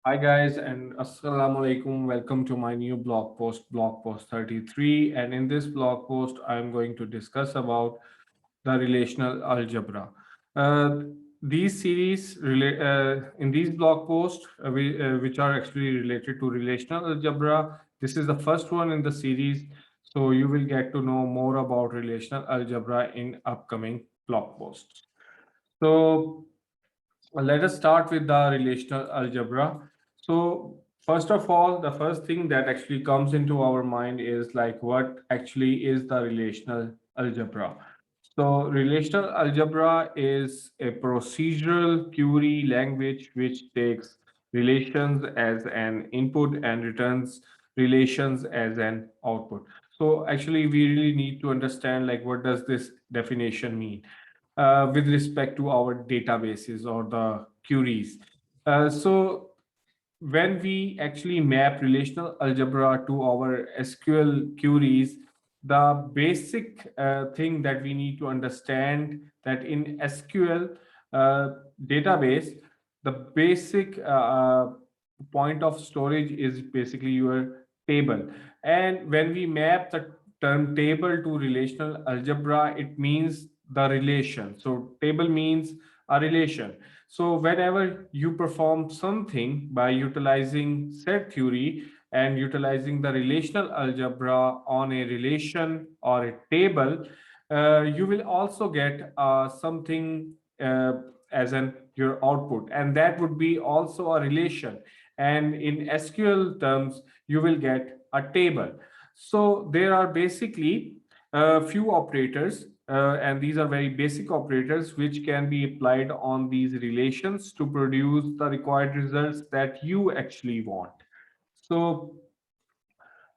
Hi guys and assalamu alaikum. Welcome to my new blog post 33. And in this blog post, I'm going to discuss about the relational algebra. Uh, these series in these blog posts, which are actually related to relational algebra. This is the first one in the series, so you will get to know more about relational algebra in upcoming blog posts. So let us start with the relational algebra. So, first of all, the first thing that actually comes into our mind is like what actually is the relational algebra. So, relational algebra is a procedural query language which takes relations as an input and returns relations as an output. So, actually, we really need to understand like what does this definition mean with respect to our databases or the queries. So when we actually map relational algebra to our SQL queries, the basic thing that we need to understand that in SQL uh, database, the basic point of storage is basically your table. And when we map the term table to relational algebra, it means the relation. So table means a relation. So whenever you perform something by utilizing set theory and utilizing the relational algebra on a relation or a table, you will also get something as an your output, and that would be also a relation. And in SQL terms, you will get a table. So there are basically a few operators, and these are very basic operators which can be applied on these relations to produce the required results that you actually want. So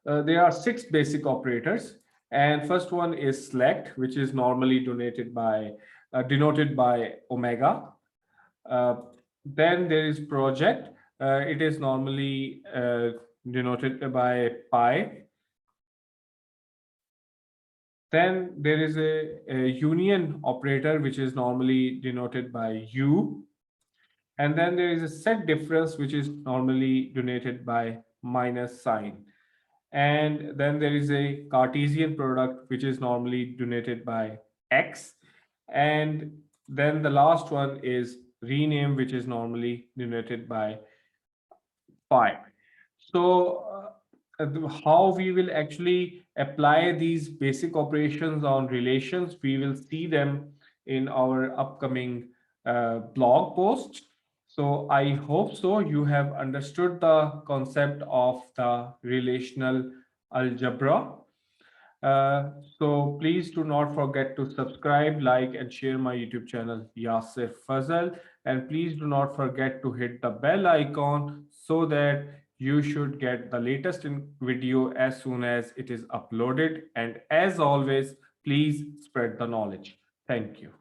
there are six basic operators, and first one is select, which is normally denoted by omega. Uh, then there is project. It is normally denoted by pi. Then there is a union operator, which is normally denoted by U. And then there is a set difference, which is normally denoted by minus sign. And then there is a Cartesian product, which is normally denoted by X. And then the last one is rename, which is normally denoted by phi. So, how we will actually apply these basic operations on relations, we will see them in our upcoming blog post. So, I hope so you have understood the concept of the relational algebra. So please do not forget to subscribe, like, and share my YouTube channel, YasirFazal. And please do not forget to hit the bell icon so that you should get the latest video as soon as it is uploaded. And as always, please spread the knowledge. Thank you.